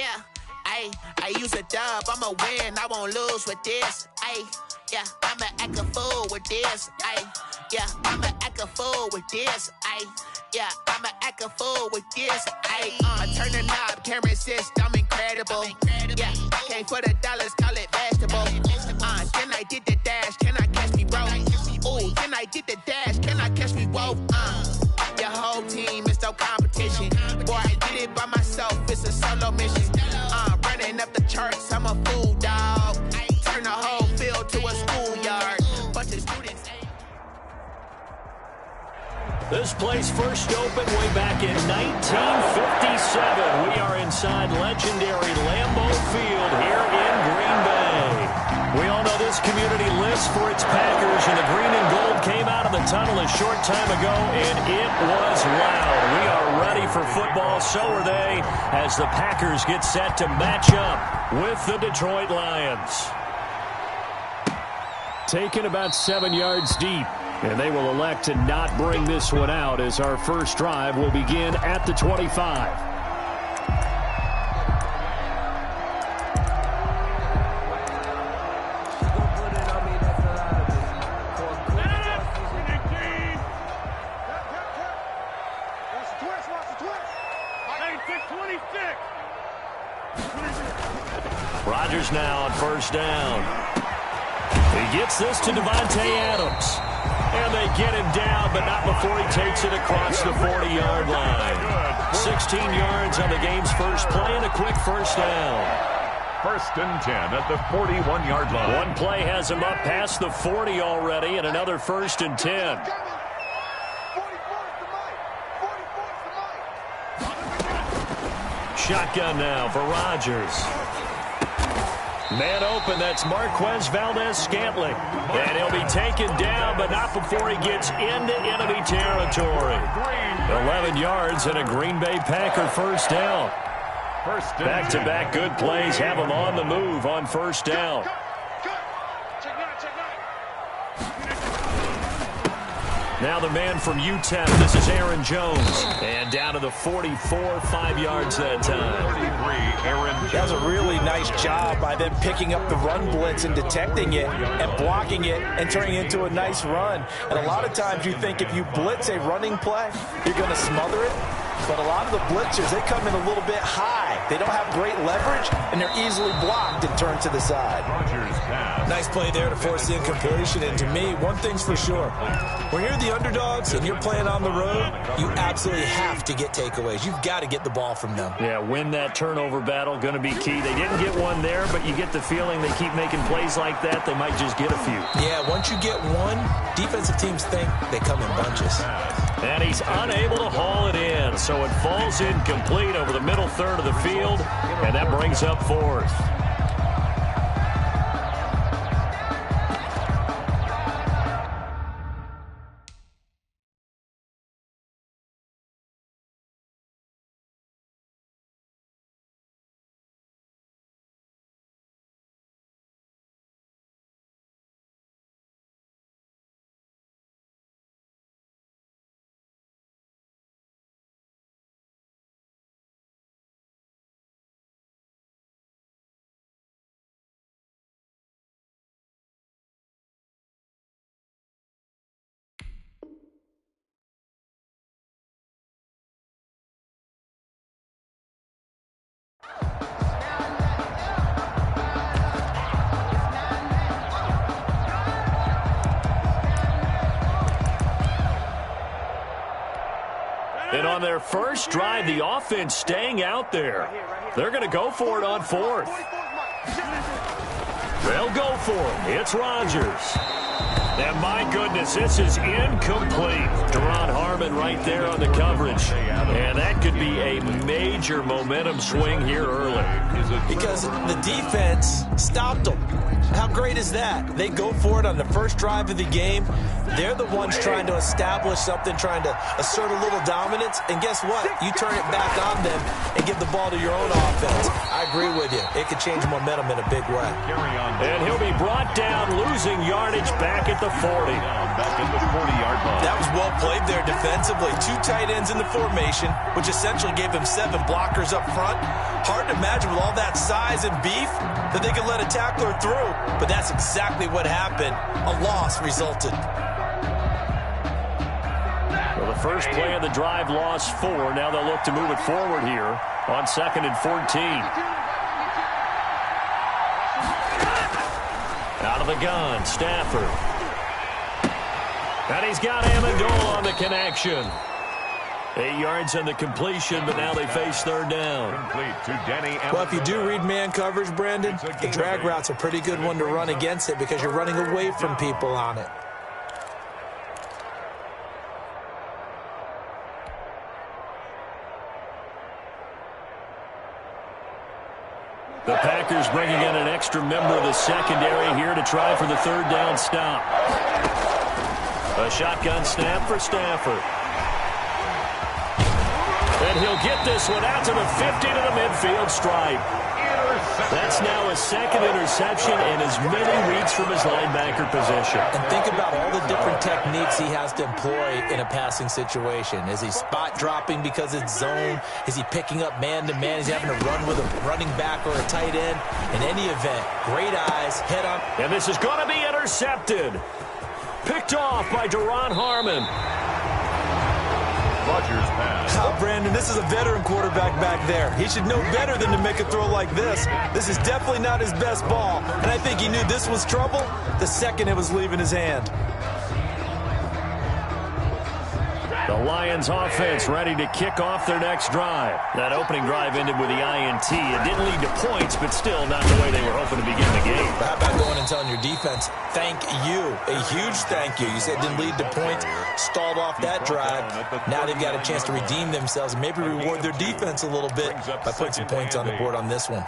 Yeah, I use a dub, I'ma win, I won't lose with this. Yeah, I'ma act a fool with this. Yeah, I'ma act a fool with this. Yeah, I'ma act a fool with this. I turn the knob, camera assist, I'm incredible. Yeah, came for the dollars, call it vegetable. Then I did the dash, can I catch me, bro? Ooh, then I did the dash, can I catch me, whoa? Your whole team is no competition. Boy, I did it by myself, it's a solo mission. Running up the charts, I'm a fool, dog. Turn the whole field to a schoolyard. Bunch of students. This place first opened way back in 1957. We are inside legendary Lambeau Field here in Green Bay. We all know this community lives for its Packers, and the green and gold came out of the tunnel a short time ago, and it was loud. We are ready for football, so are they, as the Packers get set to match up with the Detroit Lions. Taken about 7 yards deep, and they will elect to not bring this one out as our first drive will begin at the 25. Rodgers now on first down. He gets this to Devontae Adams. And they get him down, but not before he takes it across the 40-yard line. 16 yards on the game's first play and a quick first down. 1st and 10 at the 41-yard line. One play has him up past the 40 already, and another 1st and 10. Shotgun now for Rodgers. Man open, that's Marquez Valdez-Scantling. And he'll be taken down, but not before he gets into enemy territory. 11 yards and a Green Bay Packer first down. Back-to-back good plays have him on the move on first down. Now the man from UTEP, this is Aaron Jones. And down to the 44, 5 yards that time. 33, Aaron Jones. That was a really nice job by them picking up the run blitz and detecting it and blocking it and turning it into a nice run. And a lot of times you think if you blitz a running play, you're going to smother it. But a lot of the blitzers, they come in a little bit high. They don't have great leverage, and they're easily blocked and turned to the side. Nice play there to force the incompletion. And to me, one thing's for sure. When you're the underdogs and you're playing on the road, you absolutely have to get takeaways. You've got to get the ball from them. Yeah, win that turnover battle, going to be key. They didn't get one there, but you get the feeling they keep making plays like that, they might just get a few. Yeah, once you get one, defensive teams think they come in bunches. And he's unable to haul it in, so it falls incomplete over the middle third of the field, and that brings up 4th. And on their first drive, the offense staying out there. They're going to go for it on 4th. They'll go for it. It's Rodgers. And my goodness, this is incomplete. Deron Harmon right there on the coverage. And that could be a major momentum swing here early. Because the defense stopped them. How great is that? They go for it on the first drive of the game. They're the ones trying to establish something, trying to assert a little dominance. And guess what? You turn it back on them and give the ball to your own offense. I agree with you. It could change momentum in a big way. And he'll be brought down, losing yardage back at the the 40. Back in the 40-yard line. That was well played there defensively. 2 tight ends in the formation, which essentially gave them 7 blockers up front. Hard to imagine with all that size and beef that they could let a tackler through, but that's exactly what happened. A loss resulted. Well, the first play of the drive lost 4. Now they'll look to move it forward here on 2nd and 14. Out of the gun, Stafford. And he's got Amendola on the connection. 8 yards on the completion, but now they face 3rd down. Complete to Danny Amendola. Well, if you do read man coverage, Brandon, the drag route's a pretty good one to run against it because you're running away from people on it. The Packers bringing in an extra member of the secondary here to try for the 3rd down stop. A shotgun snap for Stafford. And he'll get this one out to the 50 to the midfield stripe. That's now his 2nd interception in as many weeks from his linebacker position. And think about all the different techniques he has to employ in a passing situation. Is he spot dropping because it's zone? Is he picking up man-to-man? Is he having to run with a running back or a tight end? In any event, great eyes, head on. And this is going to be intercepted. Picked off by Duron Harmon. Rodgers pass. Oh, Brandon, this is a veteran quarterback back there. He should know better than to make a throw like this. This is definitely not his best ball. And I think he knew this was trouble the second it was leaving his hand. The Lions offense ready to kick off their next drive. That opening drive ended with the INT. It didn't lead to points, but still not the way they were hoping to begin the game. How about going and telling your defense, thank you, a huge thank you. You said it didn't lead to points, stalled off that drive. Now they've got a chance to redeem themselves and maybe reward their defense a little bit by putting some points on the board on this one.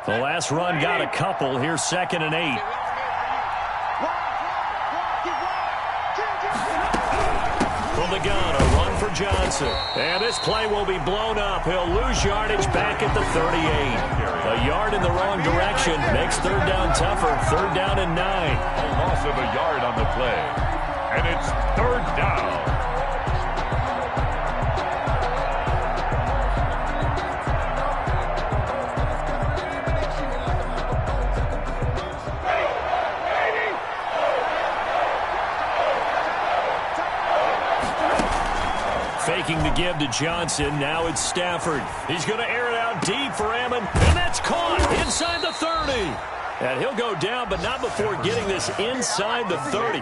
The last run got a couple. Here's 2nd and 8. From the gun, a run for Johnson. And this play will be blown up. He'll lose yardage back at the 38. A yard in the wrong direction makes 3rd down tougher. 3rd down and 9. A loss of a yard on the play. And it's 3rd down. Faking the give to Johnson. Now it's Stafford. He's going to air it out deep for Ammon. And that's caught inside the 30. And he'll go down, but not before getting this inside the 30.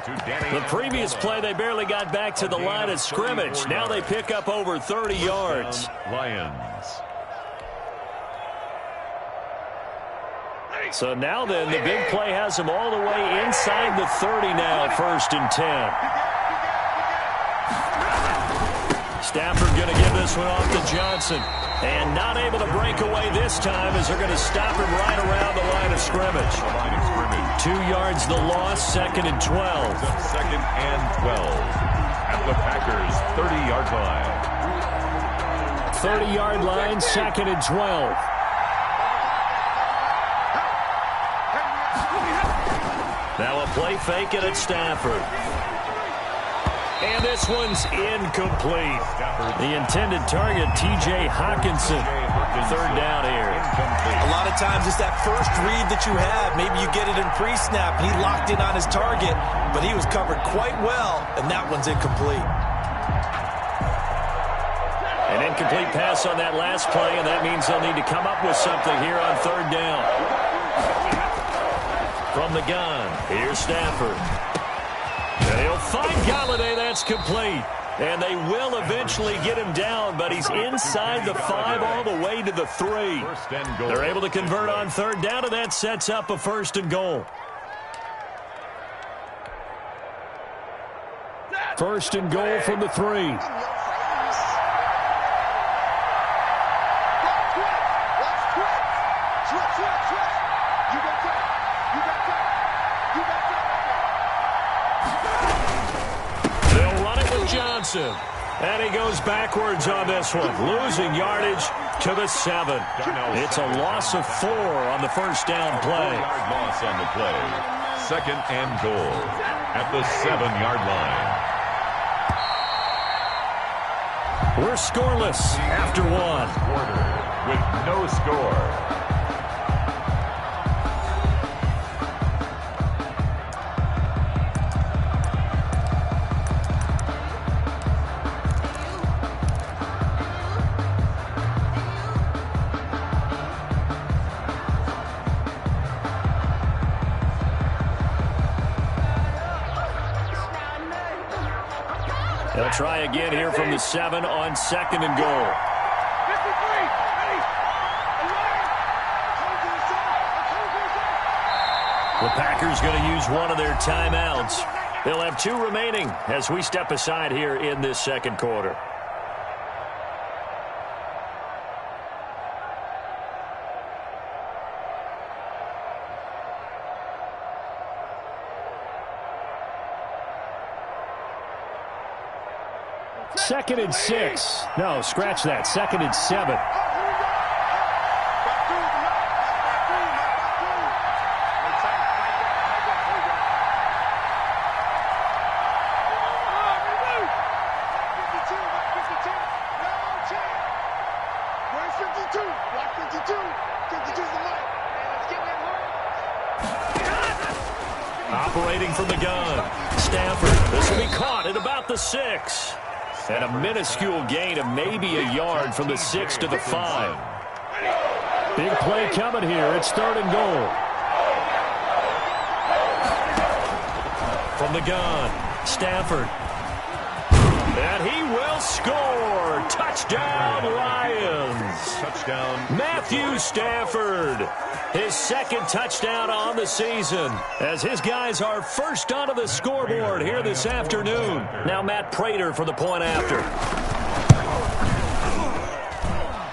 The previous play, they barely got back to the line of scrimmage. Now they pick up over 30 yards. Lions. So now then, the big play has them all the way inside the 30 now, 1st and 10. Stafford going to give this one off to Johnson. And not able to break away this time as they're going to stop him right around the line of scrimmage. 2 yards the loss, 2nd and 12. 2nd and 12 at the Packers' 30-yard line. 30-yard line, 2nd and 12. Now a play fake and it's Stafford. And this one's incomplete. The intended target, T.J. Hawkinson. 3rd down here. A lot of times it's that first read that you have. Maybe you get it in pre-snap, and he locked in on his target, but he was covered quite well, and that one's incomplete. An incomplete pass on that last play, and that means they'll need to come up with something here on 3rd down. From the gun, here's Stafford. And he'll find Galladay. That's complete. And they will eventually get him down, but he's inside the 5 all the way to the 3. They're able to convert on 3rd down, and that sets up a 1st and goal. 1st and goal from the 3. Johnson. And he goes backwards on this one, losing yardage to the 7. It's a loss of 4 on the first down play. 4-yard loss on the play. 2nd and goal at the 7-yard line. We're scoreless after 1. Quarter with no score. They'll try again here from the 7 on 2nd and goal. The Packers going to use one of their timeouts. They'll have 2 remaining as we step aside here in this second quarter. Second and 6. No, scratch that. 2nd and 7. Operating from the gun. Stafford. This will be caught at about the 6. And a minuscule gain of maybe a yard from the 6 to the 5. Big play coming here. It's 3rd and goal. From the gun, Stafford. And he will score. Touchdown, Lions. Touchdown. Matthew Stafford. His 2nd touchdown on the season as his guys are first onto the scoreboard here this afternoon. Now Matt Prater for the point after.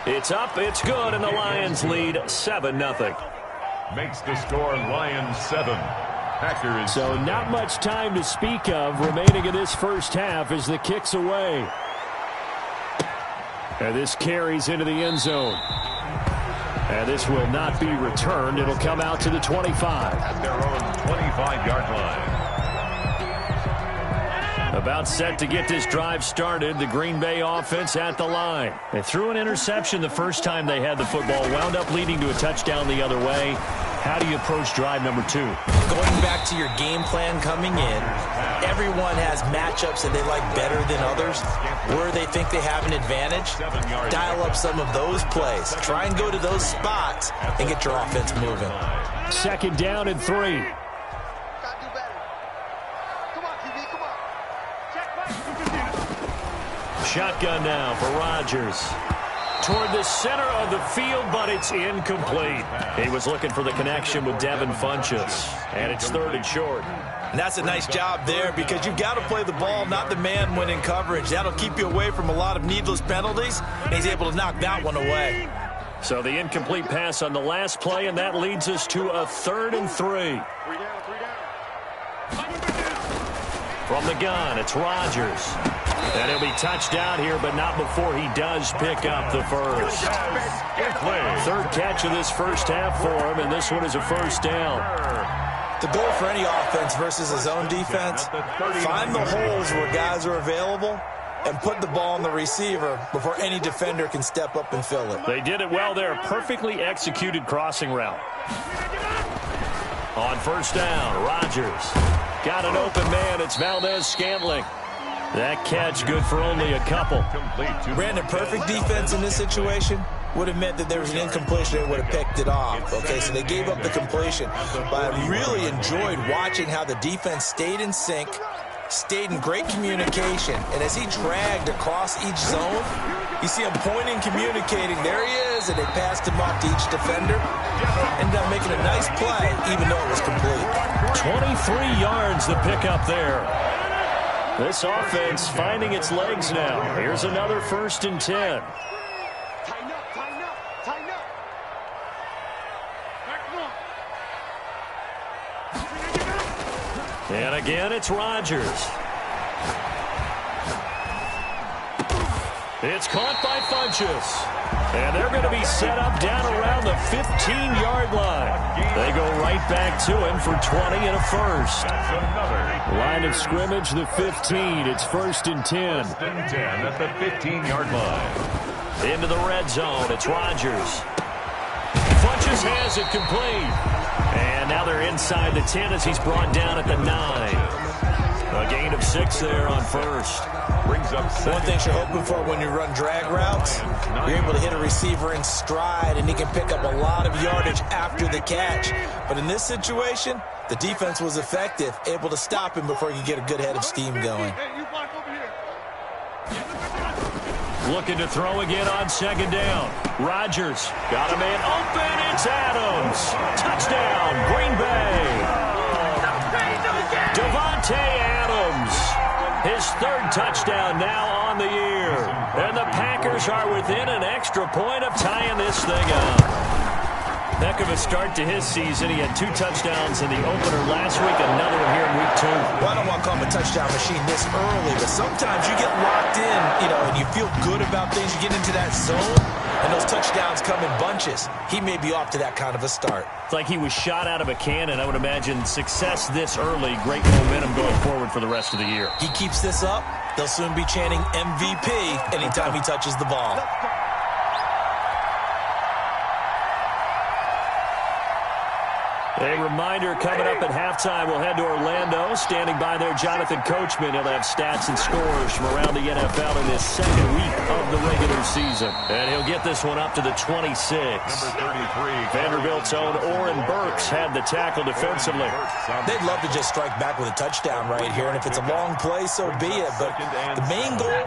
It's up, it's good, and the Lions lead 7-0. Makes the score Lions 7. Packers. So not much time to speak of remaining in this first half as the kick's away. And this carries into the end zone. And this will not be returned. It'll come out to the 25. At their own 25-yard line. About set to get this drive started. The Green Bay offense at the line. They threw an interception the first time they had the football. Wound up leading to a touchdown the other way. How do you approach drive number 2? Going back to your game plan coming in, everyone has matchups that they like better than others. Where they think they have an advantage, dial up some of those plays. Try and go to those spots and get your offense moving. 2nd down and 3. Shotgun now for Rodgers. Toward the center of the field, but it's incomplete. He was looking for the connection with Devin Funchess, and it's 3rd and short. And that's a nice job there because you've got to play the ball, not the man when in coverage. That'll keep you away from a lot of needless penalties, and he's able to knock that one away. So the incomplete pass on the last play, and that leads us to a 3rd and 3. From the gun, it's Rodgers. And he'll be touched down here, but not before he does pick up the first. 3rd catch of this first half for him, and this one is a first down. The goal for any offense versus his own defense, find the holes where guys are available and put the ball on the receiver before any defender can step up and fill it. They did it well there. Perfectly executed crossing route. On first down, Rodgers. Got an open man. It's Valdez-Scantling. That catch good for only a couple. Brandon, perfect defense in this situation would have meant that there was an incompletion. They would have picked it off. Okay, so they gave up the completion. But I really enjoyed watching how the defense stayed in sync, stayed in great communication. And as he dragged across each zone, you see him pointing, communicating. There he is, and they passed him off to each defender. Ended up making a nice play, even though it was complete. 23 yards the pickup there. This offense finding its legs now. Here's another 1st and 10. And again, it's Rodgers. It's caught by Funchess. And they're going to be set up down around the 15-yard line. They go right back to him for 20 and a first. Line of scrimmage, the 15. It's 1st and 10. 1st and 10 at the 15-yard line. Into the red zone. It's Rodgers. Funches has it complete. And now they're inside the 10 as he's brought down at the 9. A gain of 6 there on first. Brings up one thing you're hoping for when you run drag routes, you're able to hit a receiver in stride, and he can pick up a lot of yardage after the catch. But in this situation, the defense was effective, able to stop him before he could get a good head of steam going. Looking to throw again on 2nd down. Rodgers got a man open. It's Adams. Touchdown, Green Bay. Davante Adams, his 3rd touchdown now on the year. And the Packers are within an extra point of tying this thing up. Heck of a start to his season. He had 2 touchdowns in the opener last week, another one here in week 2. Well, I don't want to call him a touchdown machine this early, but sometimes you get locked in, and you feel good about things. You get into that zone, and those touchdowns come in bunches. He may be off to that kind of a start. It's like he was shot out of a cannon. I would imagine success this early, great momentum going forward for the rest of the year. He keeps this up, they'll soon be chanting MVP anytime he touches the ball. A reminder coming up at halftime, we'll head to Orlando. Standing by there, Jonathan Coachman. He'll have stats and scores from around the NFL in this 2nd week of the regular season. And he'll get this one up to the 26. Number 33. Vanderbilt's own Oren Burks had the tackle defensively. They'd love to just strike back with a touchdown right here, and if it's a long play, so be it. But the main goal,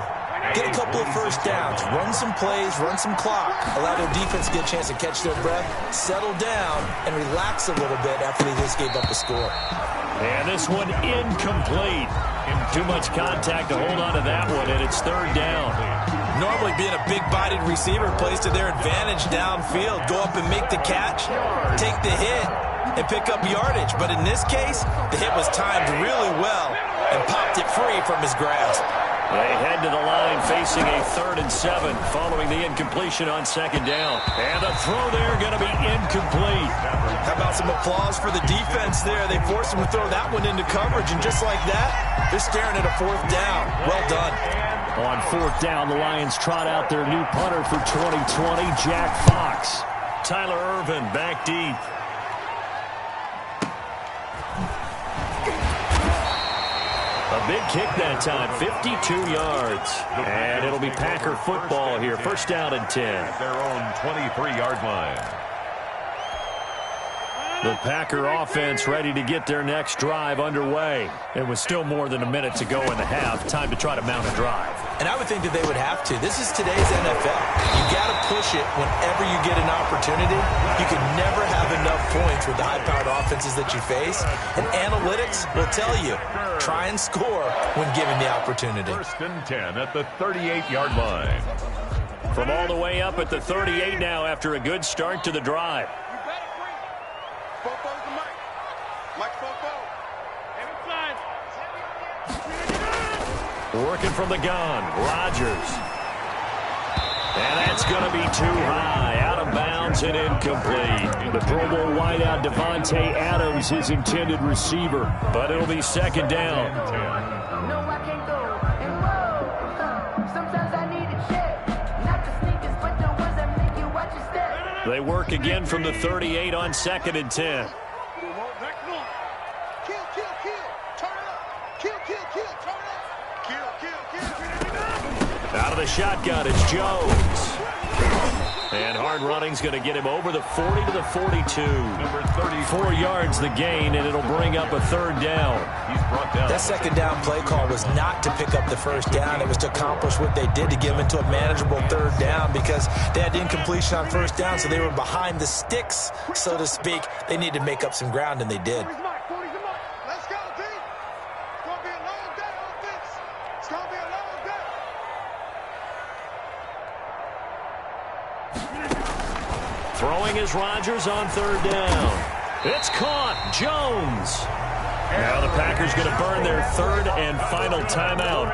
get a couple of first downs, run some plays, run some clock, allow their defense to get a chance to catch their breath, settle down, and relax a little bit after they just gave up a score. And this one incomplete. Too much contact to hold on to that one, and it's 3rd down. Normally being a big-bodied receiver plays to their advantage downfield. Go up and make the catch, take the hit, and pick up yardage. But in this case, the hit was timed really well and popped it free from his grasp. They head to the line facing a 3rd and 7 following the incompletion on 2nd down. And the throw there going to be incomplete. How about some applause for the defense there? They forced him to throw that one into coverage, and just like that, they're staring at a 4th down. Well done. On 4th down, the Lions trot out their new punter for 2020, Jack Fox. Tyler Ervin back deep. A big kick that time, 52 yards. And it'll be Packer football here. 1st down and 10. At their own 23-yard line. The Packer offense ready to get their next drive underway. And with still more than a minute to go in the half, time to try to mount a drive. And I would think that they would have to. This is today's NFL. You got to push it whenever you get an opportunity. You can never have enough points with the high-powered offenses that you face. And analytics will tell you, try and score when given the opportunity. 1st and 10 at the 38-yard line. From all the way up at the 38 now after a good start to the drive. Working from the gun, Rodgers. And that's going to be too high, out of bounds and incomplete. The Pro Bowl wideout Davante Adams, his intended receiver, but it'll be 2nd down. They work again from the 38 on 2nd and 10. Out of the shotgun, it's Jones. And hard running's going to get him over the 40 to the 42. Number 4 yards the gain, and it'll bring up a 3rd down. He's brought down. That 2nd down play call was not to pick up the 1st down. It was to accomplish what they did to get them into a manageable 3rd down because they had incompletion on 1st down, so they were behind the sticks, so to speak. They needed to make up some ground, and they did. Throwing is Rodgers on 3rd down. It's caught. Jones. Now the Packers going to burn their third and final timeout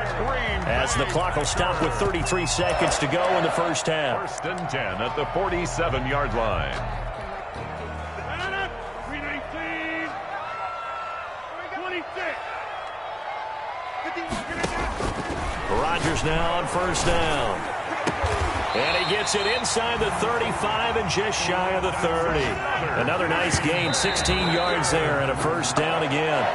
as the clock will stop with 33 seconds to go in the first half. First and 10 at the 47-yard line. 319. 26. Rodgers now on first down. And he gets it inside the 35 and just shy of the 30. Another nice gain, 16 yards there and a first down again.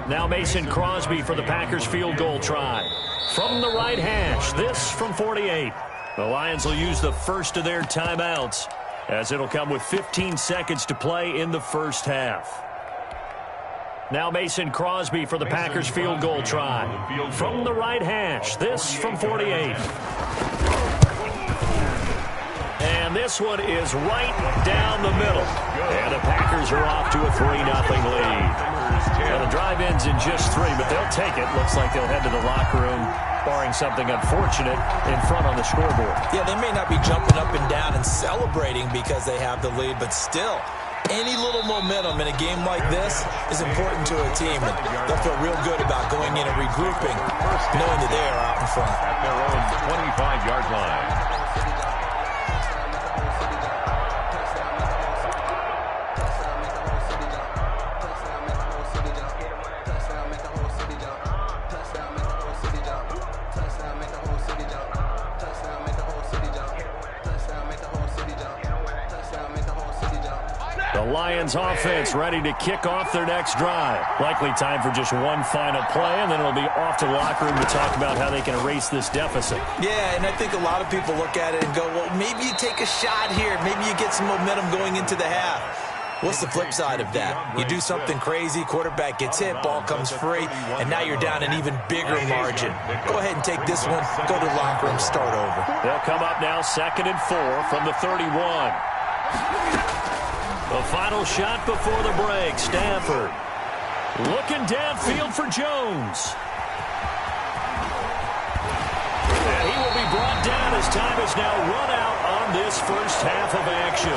Now Mason Crosby for the Packers field goal try. From the right hash, this from 48. The Lions will use the first of their timeouts, as it'll come with 15 seconds to play in the first half. Now Mason Crosby for the Packers field goal try. From the right hash, this from 48. And this one is right down the middle. And the Packers are off to a 3-0 lead. Well, the drive ends in just 3, but they'll take it. Looks like they'll head to the locker room, barring something unfortunate, in front on the scoreboard. Yeah, they may not be jumping up and down and celebrating because they have the lead, but still, any little momentum in a game like this is important to a team, and they'll feel real good about going in and regrouping, knowing that they are out in front. At their own 25-yard line. Lions offense ready to kick off their next drive. Likely time for just one final play, and then it'll be off to the locker room to talk about how they can erase this deficit. Yeah, and I think a lot of people look at it and go, well, maybe you take a shot here. Maybe you get some momentum going into the half. What's the flip side of that? You do something crazy, quarterback gets hit, ball comes free, and now you're down an even bigger margin. Go ahead and take this one, go to the locker room, start over. They'll come up now 2nd and 4 from the 31. The final shot before the break. Stafford looking downfield for Jones. And he will be brought down as time is now run out on this first half of action.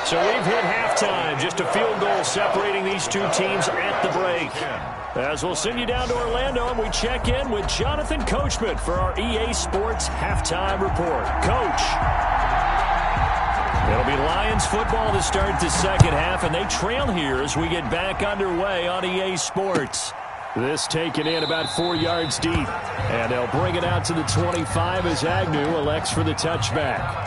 So we've hit halftime. Just a field goal separating these two teams at the break. As we'll send you down to Orlando, and we check in with Jonathan Coachman for our EA Sports Halftime Report. Coach. It'll be Lions football to start the second half, and they trail here as we get back underway on EA Sports. This taken in about 4 yards deep, and they'll bring it out to the 25 as Agnew elects for the touchback.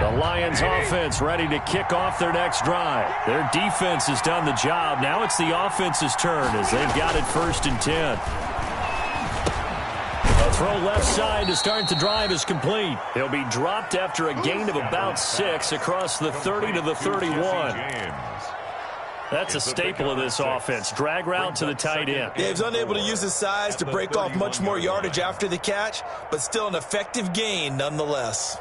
The Lions offense ready to kick off their next drive. Their defense has done the job. Now it's the offense's turn as they've got it 1st and 10. A throw left side to start the drive is complete. He'll be dropped after a gain of about 6 across the 30 to the 31. That's a staple of this offense. Drag route to the tight end. Yeah, he's unable to use his size to break off much more yardage after the catch, but still an effective gain nonetheless.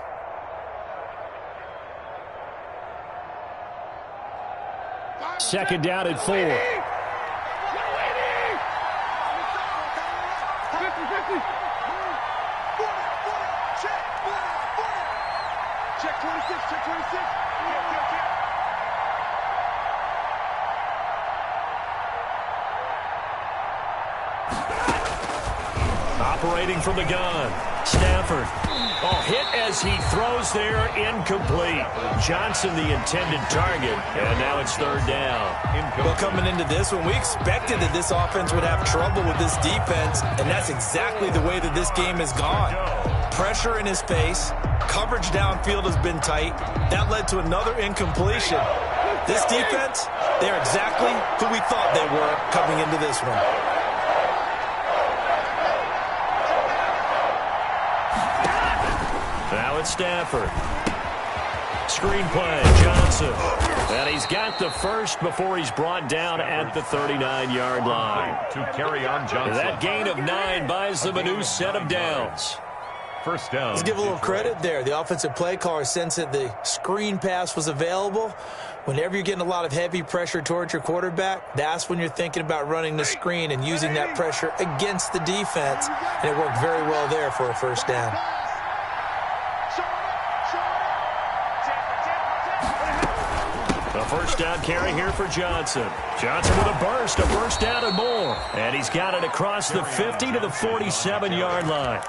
Second down at 4. Check 26, check 26. Operating from the gun. Stafford. Oh, hit as he throws there, incomplete. Johnson the intended target, and now it's 3rd down. Well, coming into this one, we expected that this offense would have trouble with this defense, and that's exactly the way that this game has gone. Pressure in his face, coverage downfield has been tight. That led to another incompletion. This defense, they're exactly who we thought they were coming into this one. Now it's Stafford. Screenplay, Johnson. And he's got the first before he's brought down at the 39-yard line. To carry on Johnson. That gain of 9 buys them a new set of downs. First down. Let's give a little credit there. The offensive play caller sensed that the screen pass was available. Whenever you're getting a lot of heavy pressure towards your quarterback, that's when you're thinking about running the screen and using that pressure against the defense. And it worked very well there for a first down. The first down carry here for Johnson. Johnson with a first down and more. And he's got it across the 50 to the 47-yard line.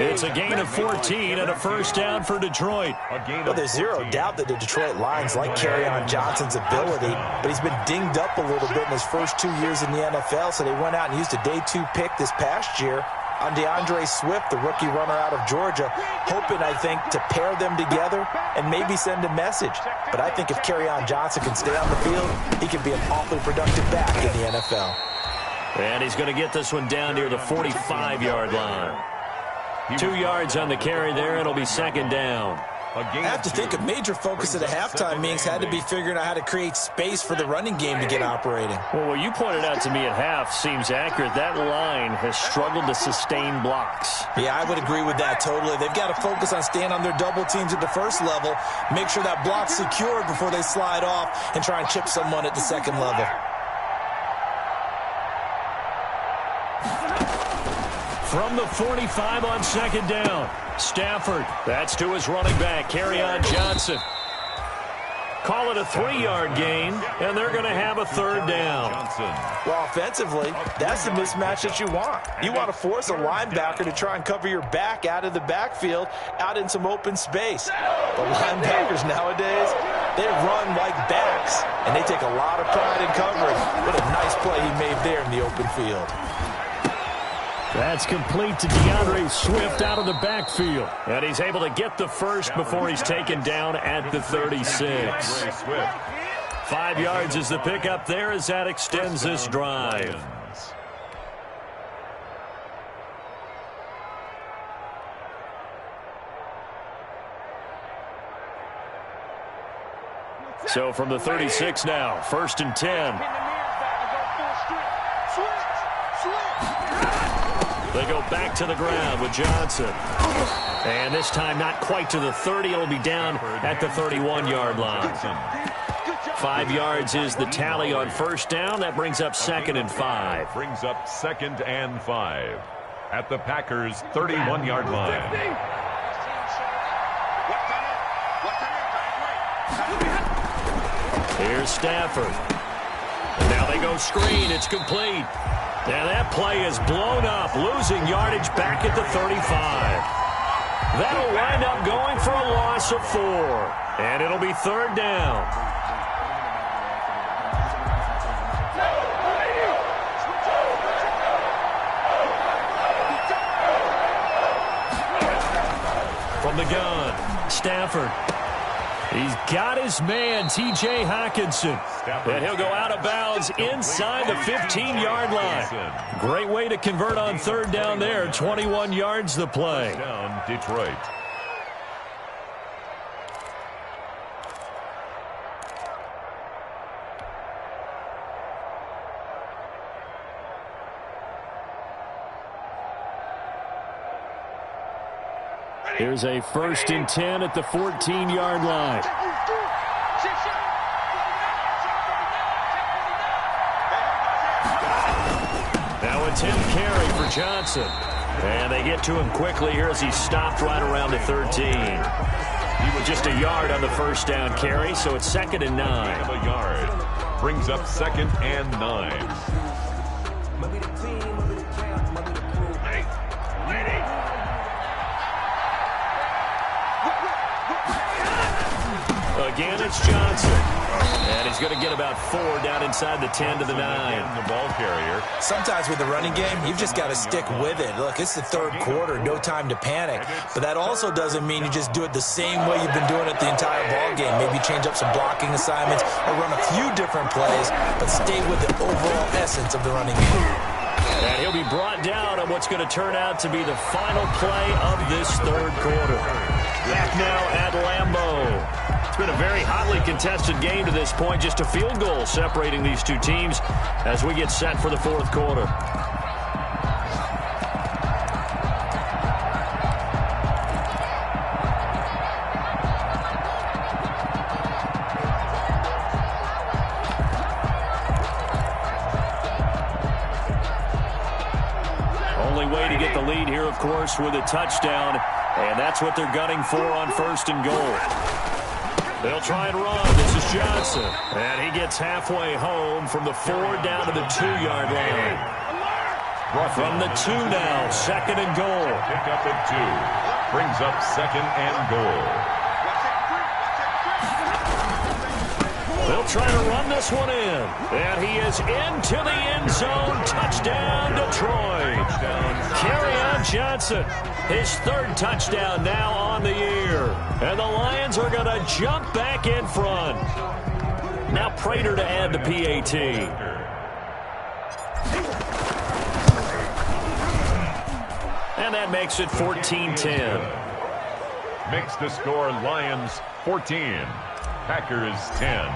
It's a gain of 14 and a first down for Detroit. Well, there's zero doubt that the Detroit Lions like Kerryon Johnson's ability, but he's been dinged up a little bit in his first 2 years in the NFL, so they went out and used a day 2 pick this past year on DeAndre Swift, the rookie runner out of Georgia, hoping, I think, to pair them together and maybe send a message. But I think if Kerryon Johnson can stay on the field, he can be an awfully productive back in the NFL. And he's going to get this one down near the 45-yard line. 2 yards on the carry there, and it'll be second down. I have to think a major focus at the halftime meetings had to be figuring out how to create space for the running game to get operating. Well, what you pointed out to me at half seems accurate. That line has struggled to sustain blocks. Yeah, I would agree with that totally. They've got to focus on staying on their double teams at the first level, make sure that block's secured before they slide off, and try and chip someone at the second level. From the 45 on second down, Stafford. That's to his running back, Kerryon Johnson. Call it a 3-yard gain, and they're going to have a third down. Well, offensively, that's the mismatch that you want. You want to force a linebacker to try and cover your back out of the backfield, out in some open space. But linebackers nowadays, they run like backs, and they take a lot of pride in covering. What a nice play he made there in the open field. That's complete to DeAndre Swift out of the backfield. And he's able to get the first before he's taken down at the 36. 5 yards is the pickup there as that extends this drive. So from the 36 now, first and 10. They go back to the ground with Johnson. And this time not quite to the 30. It'll be down at the 31-yard line. 5 yards is the tally on first down. That brings up second and 5. Brings up second and 5 at the Packers' 31-yard line. Here's Stafford. And now they go screen. It's complete. And that play is blown up, losing yardage back at the 35. That'll wind up going for a loss of 4. And it'll be third down. From the gun, Stafford. He's got his man, T.J. Hockenson. And he'll go out of bounds inside the 15-yard line. Great way to convert on third down there. 21 yards the play. Down Detroit. Here's a first and 10 at the 14-yard line. Now a 10th carry for Johnson. And they get to him quickly here as he stopped right around the 13. He was just a yard on the first down carry, so it's second and 9. A yard. Brings up second and 9. Again, it's Johnson. And he's going to get about 4 down inside the 10 to the 9. The ball carrier. Sometimes with the running game, you've just got to stick with it. Look, it's the third quarter, no time to panic. But that also doesn't mean you just do it the same way you've been doing it the entire ball game. Maybe change up some blocking assignments or run a few different plays, but stay with the overall essence of the running game. And he'll be brought down on what's going to turn out to be the final play of this third quarter. Back now at Lambeau. It's been a very hotly contested game to this point. Just a field goal separating these two teams as we get set for the fourth quarter. get the lead here, of course, with a touchdown, and that's what they're gunning for on 1st and goal. They'll try and run. This is Johnson, and he gets halfway home from the 4 down to the 2-yard line. From the 2 now, 2nd and goal. Pick up at 2. Brings up 2nd and goal. They'll try to run this one in. And he is into the end zone. Touchdown, Detroit. Kerryon Johnson, his 3rd touchdown now on the year. And the Lions are going to jump back in front. Now Prater to add the PAT. And that makes it 14-10. Makes the score Lions 14. Packers 10.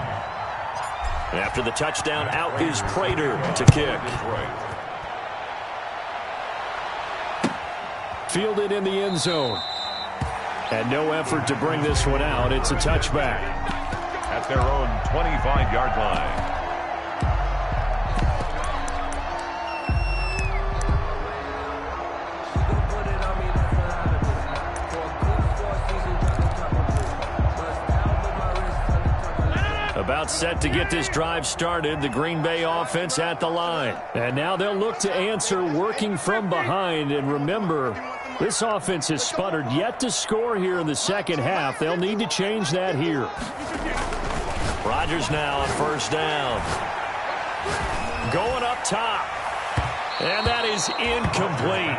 After the touchdown, out is Prater to kick. Fielded in the end zone. And no effort to bring this one out. It's a touchback. At their own 25-yard line. About set to get this drive started, the Green Bay offense at the line. And now they'll look to answer working from behind. And remember, this offense has sputtered yet to score here in the second half. They'll need to change that here. Rodgers now on 1st down. Going up top. And that is incomplete.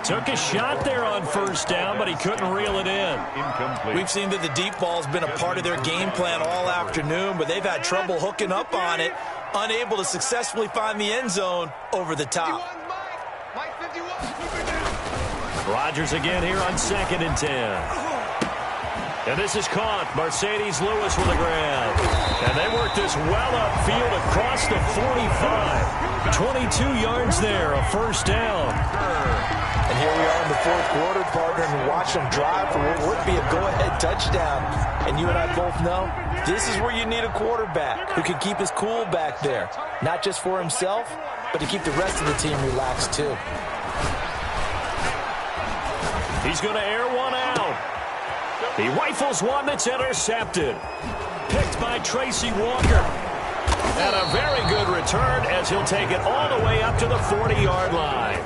Took a shot there on 1st down, but he couldn't reel it in. Incomplete. We've seen that the deep ball's been a part of their game plan all afternoon, but they've had trouble hooking up on it, unable to successfully find the end zone over the top. Rodgers again here on 2nd and 10. And this is caught. Mercedes Lewis with a grab. And they work this well upfield across the 45. 22 yards there, a 1st down. And here we are in the 4th quarter, partner, and watch them drive for what would be a go-ahead touchdown. And you and I both know this is where you need a quarterback who can keep his cool back there. Not just for himself, but to keep the rest of the team relaxed too. He's going to air one out. He rifles one that's intercepted. Picked by Tracy Walker. And a very good return as he'll take it all the way up to the 40-yard line.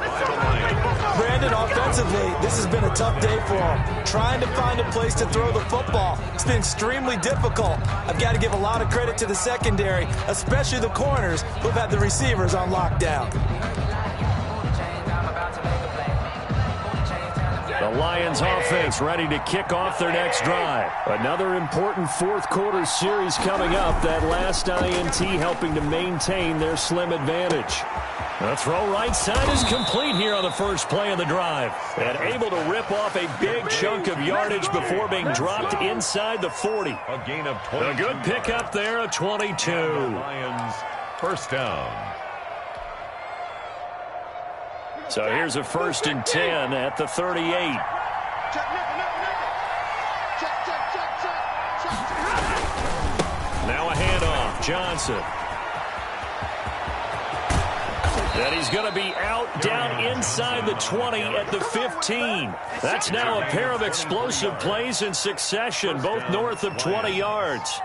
Brandon, offensively, this has been a tough day for him. Trying to find a place to throw the football. It's been extremely difficult. I've got to give a lot of credit to the secondary, especially the corners who've had the receivers on lockdown. The Lions offense ready to kick off their next drive. Another important 4th quarter series coming up. That last INT helping to maintain their slim advantage. The throw right side is complete here on the first play of the drive. And able to rip off a big chunk of yardage before being dropped inside the 40. A gain of 22. A good pickup there, a 22. Lions 1st down. So here's a 1st and 10 at the 38. Now a handoff, Johnson. And he's going to be out down inside the 20 at the 15. That's now a pair of explosive plays in succession, both north of 20 yards.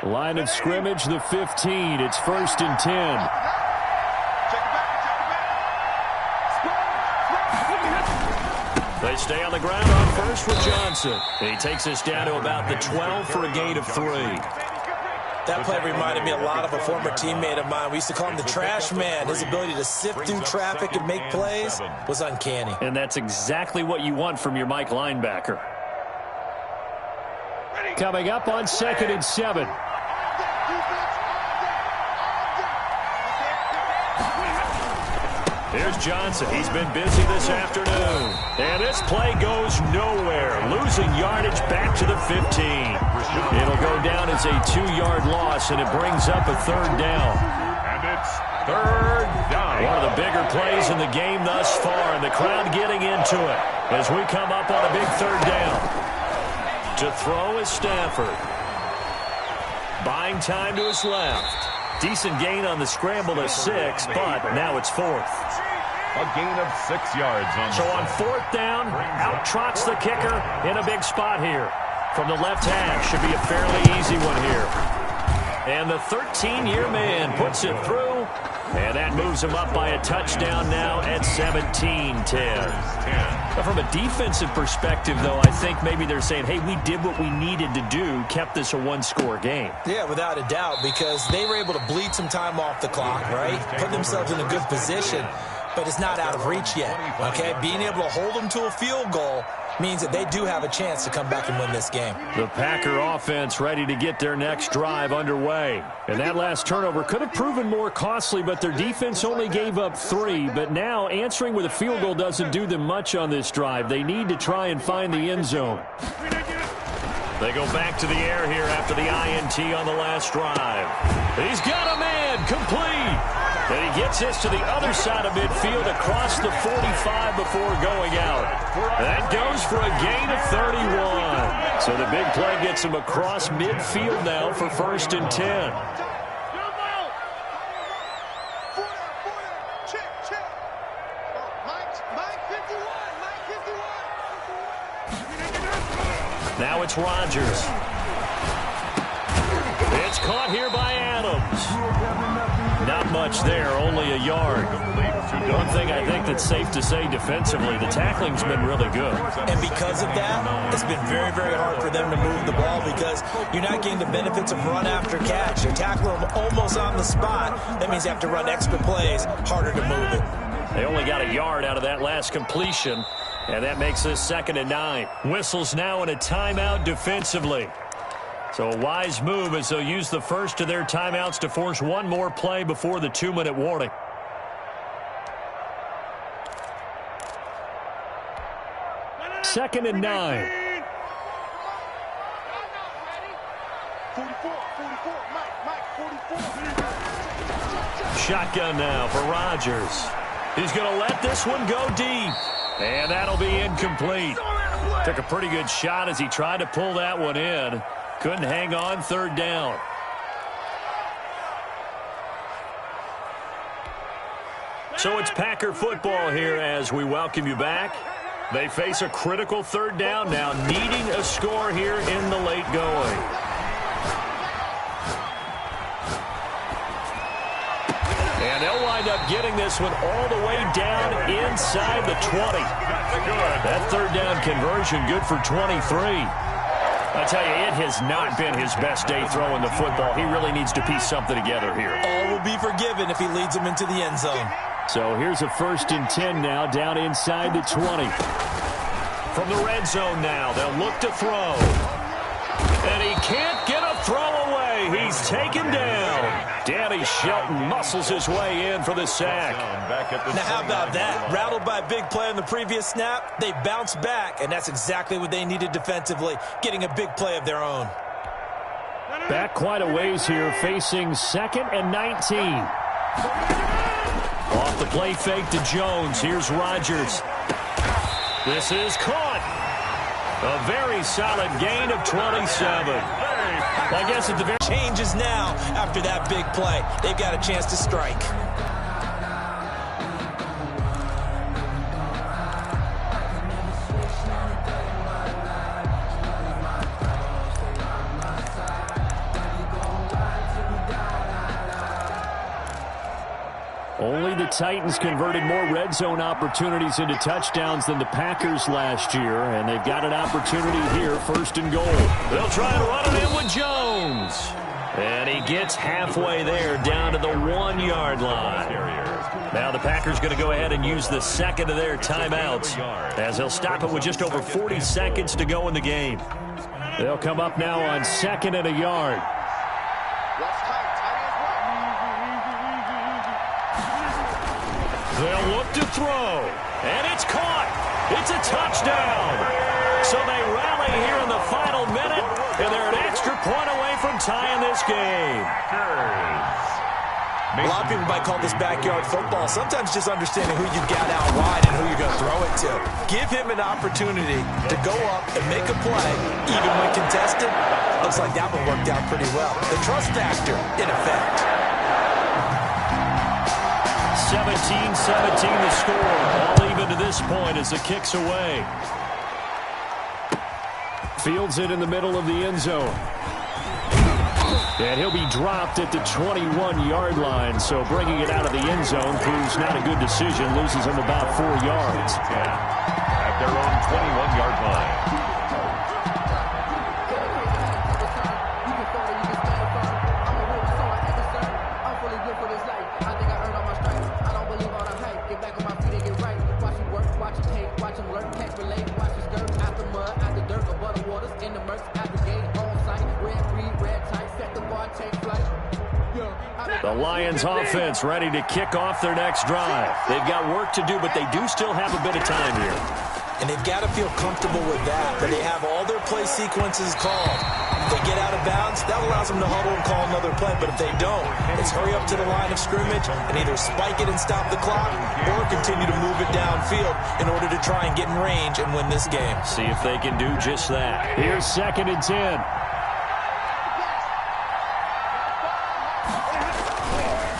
Line of scrimmage, the 15. It's 1st and 10. They stay on the ground on 1st with Johnson. He takes us down to about the 12 for a gain of 3. That play reminded me a lot of a former teammate of mine. We used to call him the trash man. His ability to sift through traffic and make plays was uncanny. And that's exactly what you want from your Mike linebacker. Coming up on 2nd and 7. Here's Johnson. He's been busy this afternoon. And this play goes nowhere. Losing yardage back to the 15. It'll go down as a 2-yard loss, and it brings up a 3rd down. And it's 3rd down. One of the bigger plays in the game thus far, and the crowd getting into it as we come up on a big 3rd down. To throw is Stafford. Buying time to his left. Decent gain on the scramble of 6, but now it's 4th. A gain of 6 yards on So on 4th down, out trots the kicker in a big spot here. From the left hash, should be a fairly easy one here. And the 13-year man puts it through, and that moves him up by a touchdown now at 17-10. From a defensive perspective, though, I think maybe they're saying, hey, we did what we needed to do, kept this a one-score game. Yeah, without a doubt, because they were able to bleed some time off the clock, right? Put themselves in a good position, but it's not out of reach yet, okay? Being able to hold them to a field goal means that they do have a chance to come back and win this game. The Packer offense ready to get their next drive underway. And that last turnover could have proven more costly, but their defense only gave up 3. But now answering with a field goal doesn't do them much on this drive. They need to try and find the end zone. They go back to the air here after the INT on the last drive. He's got a man, complete. And he gets this to the other side of midfield across the 45 before going out. That goes for a gain of 31. So the big play gets him across midfield now for 1st and 10. Now it's Rodgers. It's caught here by Adams. Not much there, only a yard. One thing I think that's safe to say defensively, the tackling's been really good. And because of that, it's been very, very hard for them to move the ball because you're not getting the benefits of run after catch. You're tackling them almost on the spot. That means you have to run extra plays, harder to move it. They only got a yard out of that last completion, and that makes this 2nd and 9. Whistles now in a timeout defensively. So a wise move as they'll use the first of their timeouts to force one more play before the 2-minute warning. Second and 9. 44, Mike, 44. Shotgun now for Rodgers. He's going to let this one go deep. And that'll be incomplete. Took a pretty good shot as he tried to pull that one in. Couldn't hang on, 3rd down. So it's Packer football here as we welcome you back. They face a critical 3rd down now, needing a score here in the late going. And they'll wind up getting this one all the way down inside the 20. That 3rd down conversion good for 23. I tell you, it has not been his best day throwing the football. He really needs to piece something together here. All will be forgiven if he leads them into the end zone. So here's a 1st and 10 now, down inside the 20. From the red zone now, they'll look to throw. And he can't get a throw away. He's taken down. Danny Shelton muscles his way in for the sack. Now how about that? Rattled by a big play on the previous snap, they bounce back, and that's exactly what they needed defensively, getting a big play of their own. Back quite a ways here, facing 2nd and 19. Off the play fake to Jones. Here's Rodgers. This is caught. A very solid gain of 27. I guess at the very changes now after that big play. They've got a chance to strike. Only the Titans converted more red zone opportunities into touchdowns than the Packers last year, and they've got an opportunity here, 1st and goal. They'll try and run it in with Jones. And he gets halfway there, down to the 1-yard line. Now the Packers going to go ahead and use the 2nd of their timeouts, as they'll stop it with just over 40 seconds to go in the game. They'll come up now on 2nd and a yard. They'll look to throw, and it's caught. It's a touchdown. So they rally here in the final minute, and they're an extra point away from tying this game. Mason. A lot of people might call this backyard football. Sometimes just understanding who you got out wide and who you're going to throw it to. Give him an opportunity to go up and make a play, even when contested. Looks like that one worked out pretty well. The trust factor in effect. 17-17 the score. All even to this point as the kick's away. Fields it in the middle of the end zone. And he'll be dropped at the 21-yard line, so bringing it out of the end zone proves not a good decision. Loses him about 4 yards. At their own 21-yard line. The Lions offense ready to kick off their next drive. They've got work to do, but they do still have a bit of time here. And they've got to feel comfortable with that, but they have all their play sequences called. If they get out of bounds, that allows them to huddle and call another play, but if they don't, it's hurry up to the line of scrimmage and either spike it and stop the clock or continue to move it downfield in order to try and get in range and win this game. See if they can do just that. Here's 2nd and 10.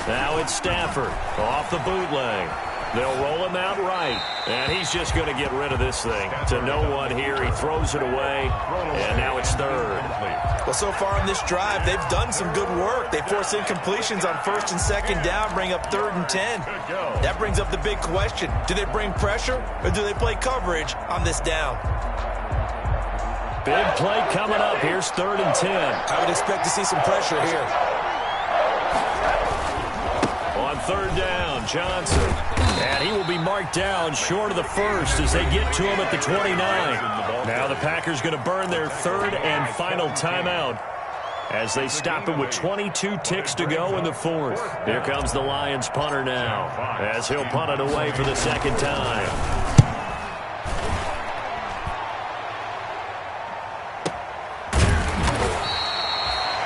Now it's Stafford off the bootleg. They'll roll him out right, and he's just going to get rid of this thing. To no one here, he throws it away, and now it's 3rd. Well, so far in this drive, they've done some good work. They force incompletions on 1st and 2nd down, bring up 3rd and 10. That brings up the big question. Do they bring pressure, or do they play coverage on this down? Big play coming up. Here's 3rd and 10. I would expect to see some pressure here. On 3rd down, Johnson. And he will be marked down short of the 1st as they get to him at the 29. Now the Packers going to burn their 3rd and final timeout as they stop him with 22 ticks to go in the 4th. Here comes the Lions punter now as he'll punt it away for the 2nd time.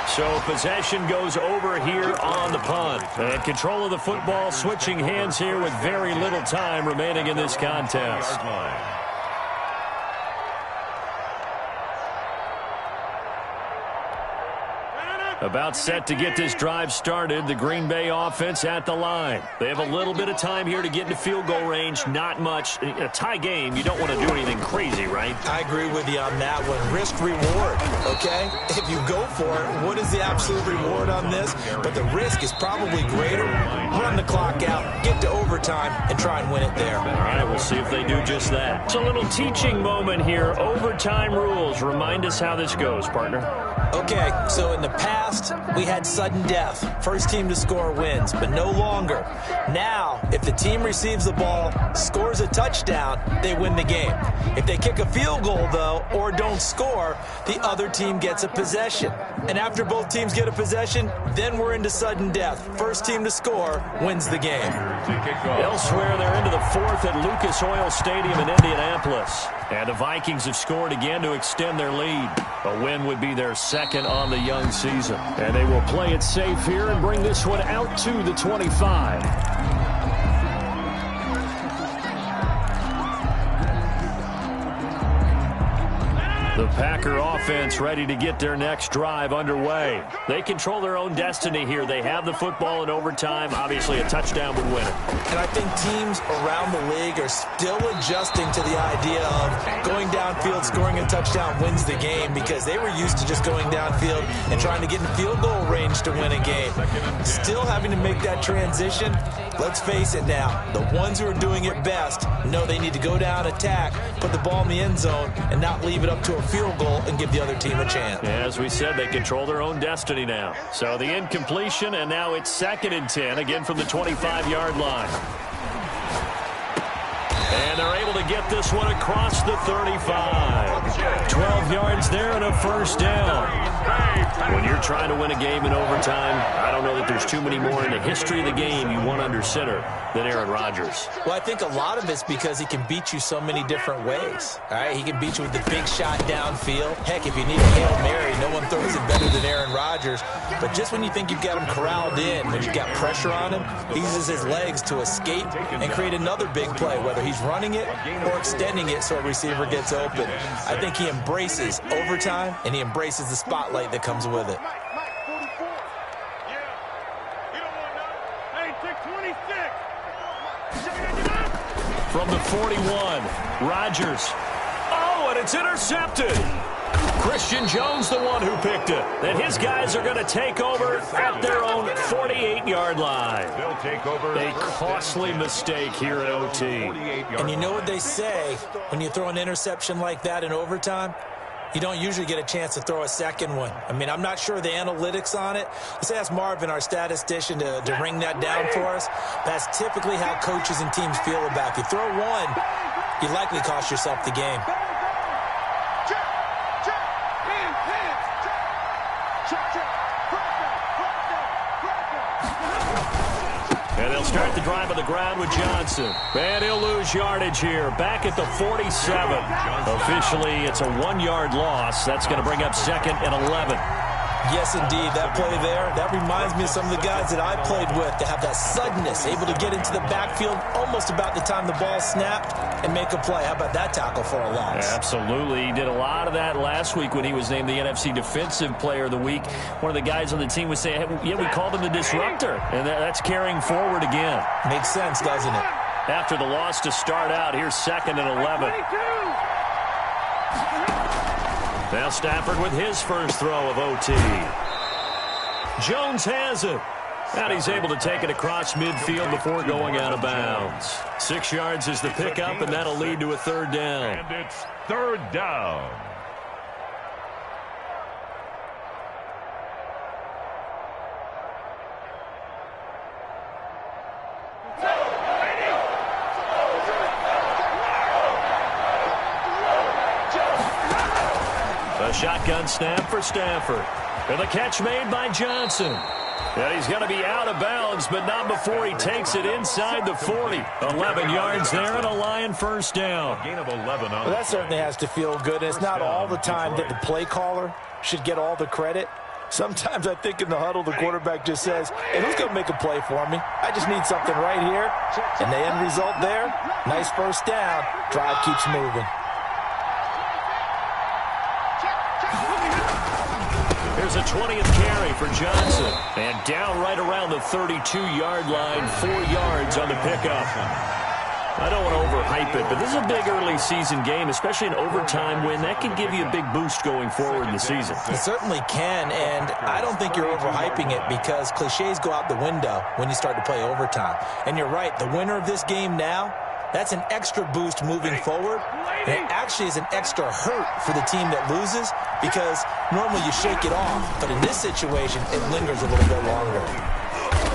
So possession goes over here on the punt. And control of the football switching hands here with very little time remaining in this contest. About set to get this drive started. The Green Bay offense at the line. They have a little bit of time here to get into field goal range. Not much. In a tie game, you don't want to do anything crazy, right? I agree with you on that one. Risk reward, okay? If you go for it, what is the absolute reward on this? But the risk is probably greater. Run the clock out, get to overtime, and try and win it there. All right, we'll see if they do just that. It's a little teaching moment here. Overtime rules. Remind us how this goes, partner. Okay, so in the past, we had sudden death. First team to score wins, but no longer. Now, if the team receives the ball, scores a touchdown, they win the game. If they kick a field goal, though, or don't score, the other team gets a possession. And after both teams get a possession, then we're into sudden death. First team to score wins the game. Elsewhere, they're into the 4th at Lucas Oil Stadium in Indianapolis. And the Vikings have scored again to extend their lead. A win would be their 2nd on the young season. And they will play it safe here and bring this one out to the 25. The Packer offense ready to get their next drive underway. They control their own destiny here. They have the football in overtime. Obviously, a touchdown would win it. And I think teams around the league are still adjusting to the idea of going downfield, scoring a touchdown wins the game, because they were used to just going downfield and trying to get in field goal range to win a game. Still having to make that transition. Let's face it now, the ones who are doing it best know they need to go down, attack, put the ball in the end zone, and not leave it up to a field goal and give the other team a chance. As we said, they control their own destiny now. So the incompletion, and now it's 2nd and 10, again from the 25-yard line. And they're able to get this one across the 35. 12 yards there and a first down. When you're trying to win a game in overtime, I don't know that there's too many more in the history of the game you want under center than Aaron Rodgers. Well, I think a lot of it's because he can beat you so many different ways. All right, he can beat you with the big shot downfield. Heck, if you need a Hail Mary, no one throws it better than Aaron Rodgers. But just when you think you've got him corralled in, when you've got pressure on him, he uses his legs to escape and create another big play, whether he's running it or extending it so a receiver gets open. I think he embraces overtime, and he embraces the spotlight that comes with it. From the 41, Rodgers. Oh, and it's intercepted. Christian Jones, the one who picked it. Then his guys are going to take over at their own 48-yard line. They'll take over. A costly mistake here at OT. And you know what they say, when you throw an interception like that in overtime, you don't usually get a chance to throw a second one. I mean, I'm not sure the analytics on it. Let's ask Marvin, our statistician, to ring that down for us. That's typically how coaches and teams feel about it. If you throw one, you likely cost yourself the game. And they'll start the drive on the ground with Johnson. And he'll lose yardage here. Back at the 47. Officially, it's a 1-yard loss. That's going to bring up 2nd and 11. Yes, indeed. That play there, that reminds me of some of the guys that I played with that have that suddenness, able to get into the backfield almost about the time the ball snapped and make a play. How about that tackle for a loss? Absolutely. He did a lot of that last week when he was named the NFC Defensive Player of the Week. One of the guys on the team was saying, yeah, we called him the disruptor. And that's carrying forward again. Makes sense, doesn't it? After the loss to start out, here's 2nd and 11. Now Stafford with his first throw of OT. Jones has it. And he's able to take it across midfield before going out of bounds. 6 yards is the pickup, and that'll lead to a 3rd down. And it's 3rd down. A shotgun snap for Stafford. And the catch made by Johnson. And he's going to be out of bounds, but not before he takes it inside the 40. 11 yards there and a Lion first down. Gain of 11 on well, that certainly has to feel good. It's not all the time that the play caller should get all the credit. Sometimes I think in the huddle, the quarterback just says, hey, who's going to make a play for me? I just need something right here. And the end result there, nice first down. Drive keeps moving. Here's a 20th carry for Johnson. And down right around the 32-yard line, 4 yards on the pickup. I don't want to overhype it, but this is a big early season game, especially an overtime win. That can give you a big boost going forward in the season. It certainly can, and I don't think you're overhyping it because cliches go out the window when you start to play overtime. And you're right, the winner of this game now, that's an extra boost moving forward. And it actually is an extra hurt for the team that loses because normally you shake it off. But in this situation, it lingers a little bit longer.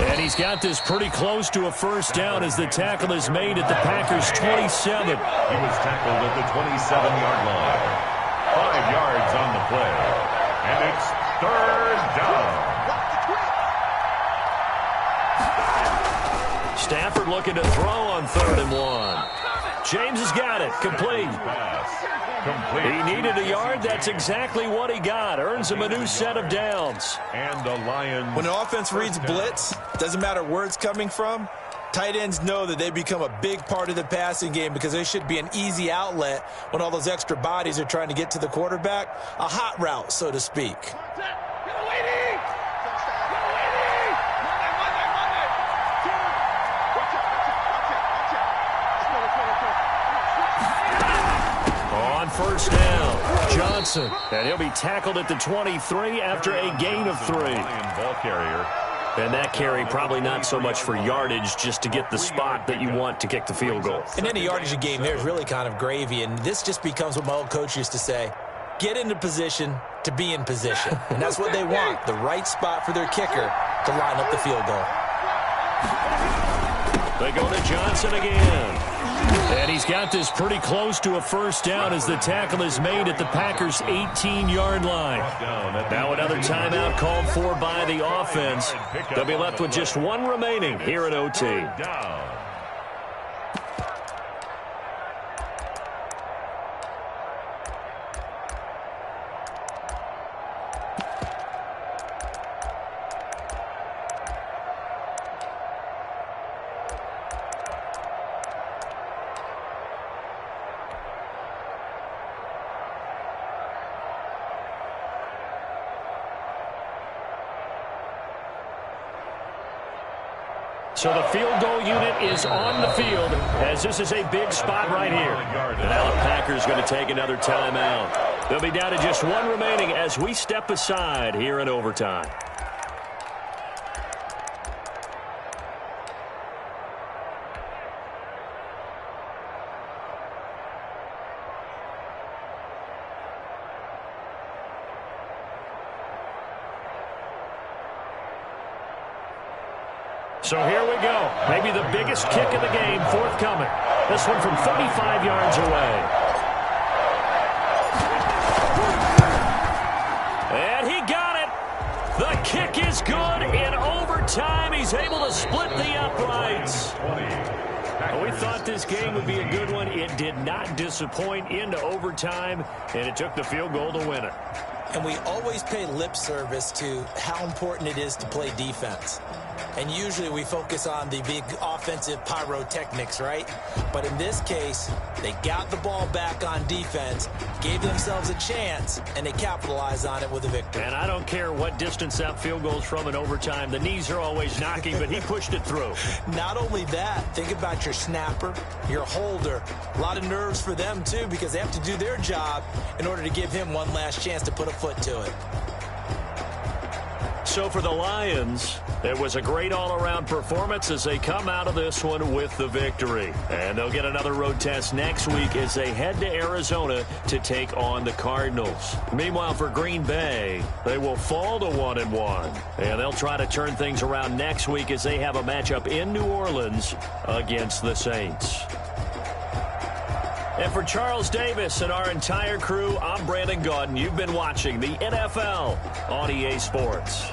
And he's got this pretty close to a first down as the tackle is made at the Packers' 27. He was tackled at the 27-yard line. 5 yards on the play. And it's 3rd down. Stafford looking to throw on 3rd and 1. James has got it. Complete. He needed a yard. That's exactly what he got. Earns him a new set of downs. And the Lions. When an offense reads blitz, doesn't matter where it's coming from, tight ends know that they become a big part of the passing game because they should be an easy outlet when all those extra bodies are trying to get to the quarterback. A hot route, so to speak. First down, Johnson. And he'll be tackled at the 23 after a gain of 3. Ball carrier. And that carry probably not so much for yardage, just to get the spot that you want to kick the field goal. In any yardage game, there's really kind of gravy, and this just becomes what my old coach used to say, get into position to be in position. And that's what they want, the right spot for their kicker to line up the field goal. They go to Johnson again. And he's got this pretty close to a first down as the tackle is made at the Packers' 18-yard line. Now another timeout called for by the offense. They'll be left with just one remaining here in OT. So the field goal unit is on the field as this is a big spot right here. And now the Packers going to take another timeout. They'll be down to just one remaining as we step aside here in overtime. So here we go. Maybe the biggest kick of the game forthcoming. This one from 35 yards away. And he got it. The kick is good in overtime. He's able to split the uprights. We thought this game would be a good one. It did not disappoint into overtime, and it took the field goal to win it. And we always pay lip service to how important it is to play defense. And usually we focus on the big offensive pyrotechnics, right? But in this case, they got the ball back on defense, gave themselves a chance, and they capitalized on it with a victory. And I don't care what distance that field goes from in overtime. The knees are always knocking, but he pushed it through. Not only that, think about your snapper, your holder. A lot of nerves for them, too, because they have to do their job in order to give him one last chance to put a foot to it. So for the Lions, it was a great all-around performance as they come out of this one with the victory. And they'll get another road test next week as they head to Arizona to take on the Cardinals. Meanwhile, for Green Bay, they will fall to 1-1. And they'll try to turn things around next week as they have a matchup in New Orleans against the Saints. And for Charles Davis and our entire crew, I'm Brandon Gaudin. You've been watching the NFL on EA Sports.